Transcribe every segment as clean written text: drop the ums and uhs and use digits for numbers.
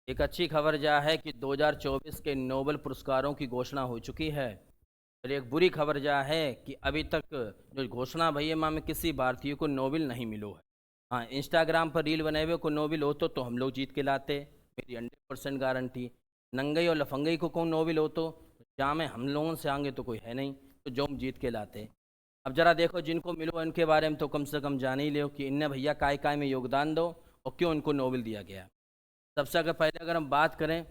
एक अच्छी खबर यह है कि 2024 के नोबेल पुरस्कारों की घोषणा हो चुकी है। और एक बुरी खबर यह है कि अभी तक जो घोषणा भई है माँ में किसी भारतीय को नोबेल नहीं मिलो है। हाँ, इंस्टाग्राम पर रील बनाए हुए को नोबेल हो तो हम लोग जीत के लाते, मेरी 100% गारंटी। नंगई और लफंगई को कौन नोबेल हो तो जहाँ में हम लोगों से आगे तो कोई है नहीं, तो जो हम जीत के लाते। अब जरा देखो जिनको मिलो इनके बारे में तो कम से कम जान ही लो कि इनने भैया काय काय में योगदान दो और क्यों इनको नोबेल दिया गया। सबसे अगर पहले अगर हम बात करें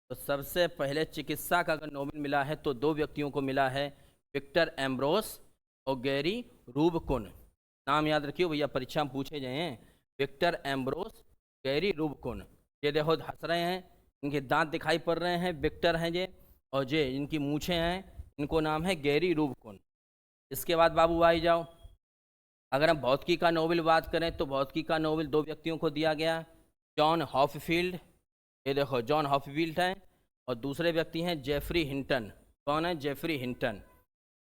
तो सबसे पहले चिकित्सा का अगर नोबेल मिला है तो दो व्यक्तियों को मिला है, विक्टर एम्ब्रोस और गैरी रूबकुन। नाम याद रखियो भैया, परीक्षा में पूछे गए हैं। Victor Ambros, Gary Ruvkun. ये देखो हंस रहे हैं, इनके दांत दिखाई पड़ रहे हैं, विक्टर हैं ये, और ये इनकी मूछें हैं, इनको नाम है गैरी रूबकुन। इसके बाद बाबू आई जाओ, अगर हम भौतिकी का नोबेल बात करें तो भौतिकी का नोबेल दो व्यक्तियों को दिया गया, जॉन हॉफफील्ड, ये देखो जॉन हॉफफील्ड हैं, और दूसरे व्यक्ति हैं जेफरी हिंटन। कौन है? Geoffrey Hinton.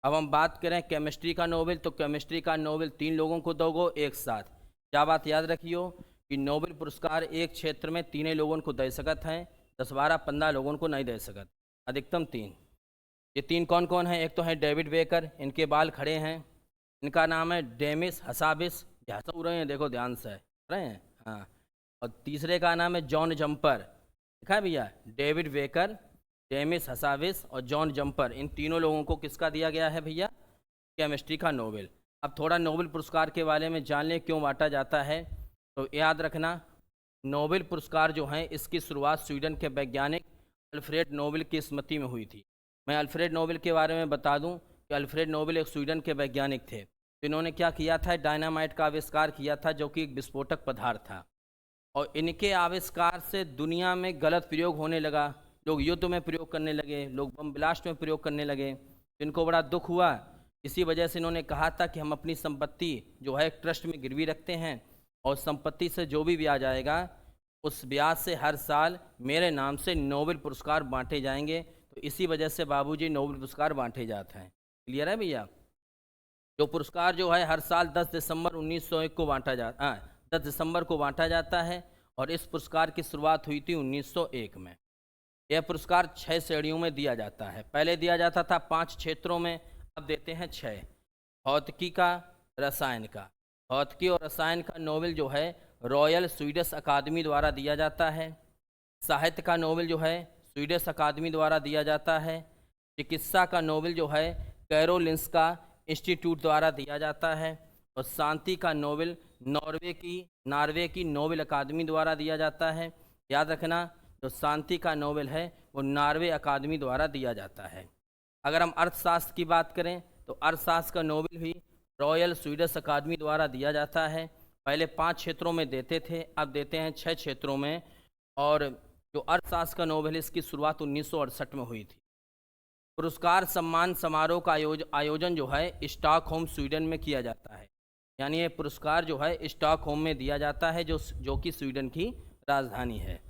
अब हम बात करें केमिस्ट्री का नोबेल तो केमिस्ट्री का नोबेल तीन लोगों को दोगो एक साथ। क्या बात याद रखियो कि नोबेल पुरस्कार एक क्षेत्र में तीन लोगों को दे सकत हैं, 10-12-15 लोगों को नहीं दे सकत, अधिकतम तीन। ये तीन कौन कौन हैं? एक तो है डेविड बेकर, इनके बाल खड़े हैं, इनका नाम है डेमिस हसाबिस। हंस रहे हैं, देखो ध्यान से रहे हैं, हाँ। और तीसरे का नाम है जॉन जंपर, देखा है भैया, डेविड वेकर, डेमिस हसाविस और जॉन जंपर। इन तीनों लोगों को किसका दिया गया है भैया? केमिस्ट्री का नोबेल। अब थोड़ा नोबेल पुरस्कार के बारे में जान लें क्यों बांटा जाता है। तो याद रखना, नोबेल पुरस्कार जो हैं इसकी शुरुआत स्वीडन के वैज्ञानिक अल्फ्रेड नोबेल की स्मृति में हुई थी। मैं अल्फ्रेड नोबेल के बारे में बता दूं कि अल्फ्रेड नोबेल एक स्वीडन के वैज्ञानिक थे। तो इन्होंने क्या किया था? डायनामाइट का आविष्कार किया था, जो कि एक विस्फोटक पदार्थ था। और इनके आविष्कार से दुनिया में गलत प्रयोग होने लगा, लोग युद्ध में प्रयोग करने लगे, लोग बम ब्लास्ट में प्रयोग करने लगे। तो इनको बड़ा दुख हुआ। इसी वजह से इन्होंने कहा था कि हम अपनी संपत्ति जो है ट्रस्ट में गिरवी रखते हैं, और संपत्ति से जो भी ब्याज आएगा उस ब्याज से हर साल मेरे नाम से नोबेल पुरस्कार बांटे जाएंगे। तो इसी वजह से बाबूजी नोबेल पुरस्कार बांटे जाते हैं। क्लियर है भैया? जो पुरस्कार जो है हर साल 10 दिसंबर 1901 को बांटा जाता, 10 दिसंबर को बांटा जाता है, और इस पुरस्कार की शुरुआत हुई थी 1901 में। यह पुरस्कार 6 श्रेणियों में दिया जाता है। पहले दिया जाता था 5 क्षेत्रों में, अब देते हैं 6। भौतिकी का, रसायन का। भौतिकी और रसायन का नोबेल जो है रॉयल स्वीडिश अकादमी द्वारा दिया जाता है। साहित्य का नोबेल जो है स्वीडिश अकादमी द्वारा दिया जाता है। चिकित्सा का नोबेल जो है कैरोलिंस्का इंस्टीट्यूट द्वारा दिया जाता है। और शांति का नोबेल नॉर्वे की नोबेल अकादमी द्वारा दिया जाता है। याद रखना, जो शांति का नोबेल है वो नॉर्वे अकादमी द्वारा दिया जाता है। अगर हम अर्थशास्त्र की बात करें तो अर्थशास्त्र का नोबेल भी रॉयल स्वीडिश अकादमी द्वारा दिया जाता है। पहले 5 क्षेत्रों में देते थे, अब देते हैं 6 क्षेत्रों में। और जो अर्थशास्त्र का नोबेल है इसकी शुरुआत 1968 में हुई थी। पुरस्कार सम्मान समारोह का आयोजन जो है स्टॉकहोम स्वीडन में किया जाता है। यानी ये पुरस्कार जो है स्टॉकहोम में दिया जाता है, जो कि स्वीडन की राजधानी है।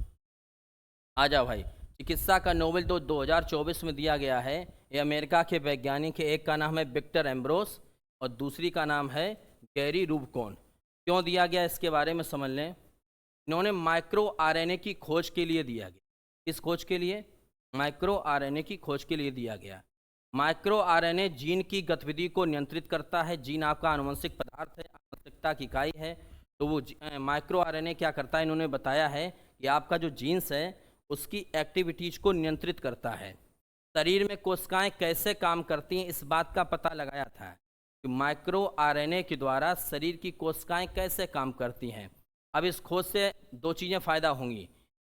आ जाओ भाई, चिकित्सा का नोबेल तो 2024 में दिया गया है। ये अमेरिका के वैज्ञानिक है, एक का नाम है विक्टर एम्ब्रोस और दूसरी का नाम है गैरी रूबकोन। क्यों दिया गया इसके बारे में समझ लें। इन्होंने माइक्रो आरएनए की खोज के लिए दिया गया। किस खोज के लिए? माइक्रो आरएनए की खोज के लिए दिया गया। माइक्रो आरएनए जीन की गतिविधि को नियंत्रित करता है। जीन आपका आनुवंशिक पदार्थ है, आनुवंशिकता की इकाई है। तो वो माइक्रो आरएनए क्या करता है, इन्होंने बताया है कि आपका जो जीन्स है उसकी एक्टिविटीज को नियंत्रित करता है। शरीर में कोशिकाएं कैसे काम करती हैं इस बात का पता लगाया था कि माइक्रो आरएनए के द्वारा शरीर की कोशिकाएं कैसे काम करती हैं। अब इस खोज से दो चीज़ें फ़ायदा होंगी।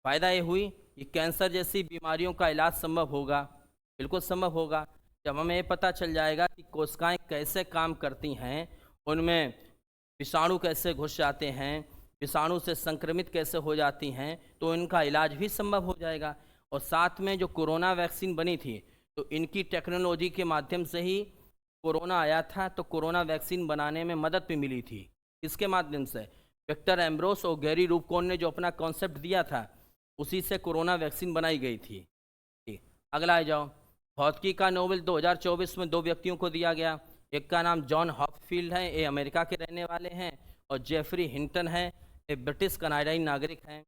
फ़ायदा ये हुई कि कैंसर जैसी बीमारियों का इलाज संभव होगा, बिल्कुल संभव होगा। जब हमें ये पता चल जाएगा कि कोशिकाएं कैसे काम करती हैं, उनमें विषाणु कैसे घुस जाते हैं, विषाणु से संक्रमित कैसे हो जाती हैं, तो इनका इलाज भी संभव हो जाएगा। और साथ में जो कोरोना वैक्सीन बनी थी तो इनकी टेक्नोलॉजी के माध्यम से ही कोरोना आया था, तो कोरोना वैक्सीन बनाने में मदद भी मिली थी। इसके माध्यम से विक्टर एम्ब्रोस और गैरी रूबकोन ने जो अपना कॉन्सेप्ट दिया था उसी से कोरोना वैक्सीन बनाई गई थी। ठीक, अगला आ जाओ। भौतिकी का नोबेल 2024 में दो व्यक्तियों को दिया गया। एक का नाम जॉन हॉपफील्ड है, ये अमेरिका के रहने वाले हैं, और जेफरी हिंटन है, ये ब्रिटिश कनाडाई नागरिक हैं।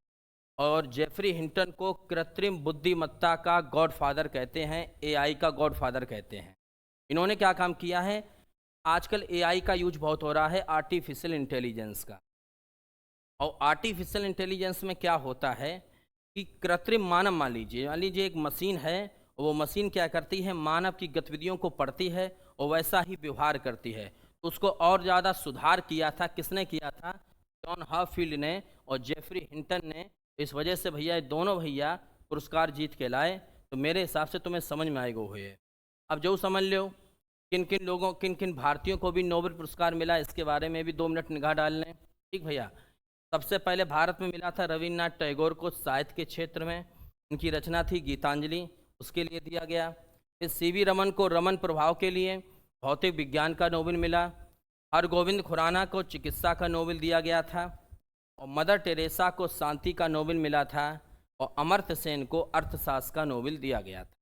और जेफरी हिंटन को कृत्रिम बुद्धिमत्ता का गॉडफादर कहते हैं, एआई का गॉडफादर कहते हैं। इन्होंने क्या काम किया है, आजकल एआई का यूज बहुत हो रहा है, आर्टिफिशियल इंटेलिजेंस का। और आर्टिफिशियल इंटेलिजेंस में क्या होता है कि कृत्रिम मानव, मान लीजिए एक मशीन है, वो मशीन क्या करती है, मानव की गतिविधियों को पढ़ती है और वैसा ही व्यवहार करती है। तो उसको और ज़्यादा सुधार किया था, किसने किया था, जॉन हॉपफील्ड ने और जेफरी हिंटन ने। इस वजह से भैया ये दोनों भैया पुरस्कार जीत के लाए। तो मेरे हिसाब से तुम्हें समझ में आएगा हुए। अब जो समझ लो किन किन लोगों, किन किन भारतीयों को भी नोबेल पुरस्कार मिला, इसके बारे में भी 2 मिनट निगाह डाल लें। ठीक भैया, सबसे पहले भारत में मिला था रविन्द्रनाथ टैगोर को साहित्य के क्षेत्र में, उनकी रचना थी गीतांजलि, उसके लिए दिया गया। फिर सीवी रमन को रमन प्रभाव के लिए भौतिक विज्ञान का नोबेल मिला। हरगोविंद खुराना को चिकित्सा का नोबेल दिया गया था। और मदर टेरेसा को शांति का नोबेल मिला था। और अमर्त्य सेन को अर्थशास्त्र का नोबेल दिया गया था।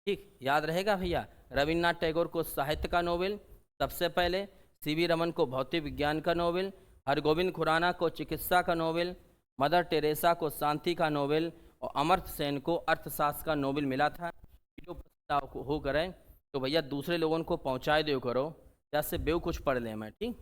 ठीक, याद रहेगा भैया, रविन्द्रनाथ टैगोर को साहित्य का नोबेल सबसे पहले, सीवी रमन को भौतिक विज्ञान का नोबेल, हरगोविंद खुराना को चिकित्सा का नोबेल, मदर टेरेसा को शांति का नोबेल और अमर्त्य सेन को अर्थशास्त्र का नोबेल मिला था। जो प्रस्ताव हो करें तो भैया दूसरे लोगों को पहुंचाए दो करो, जैसे बेव कुछ पढ़ लें मैं। ठीक।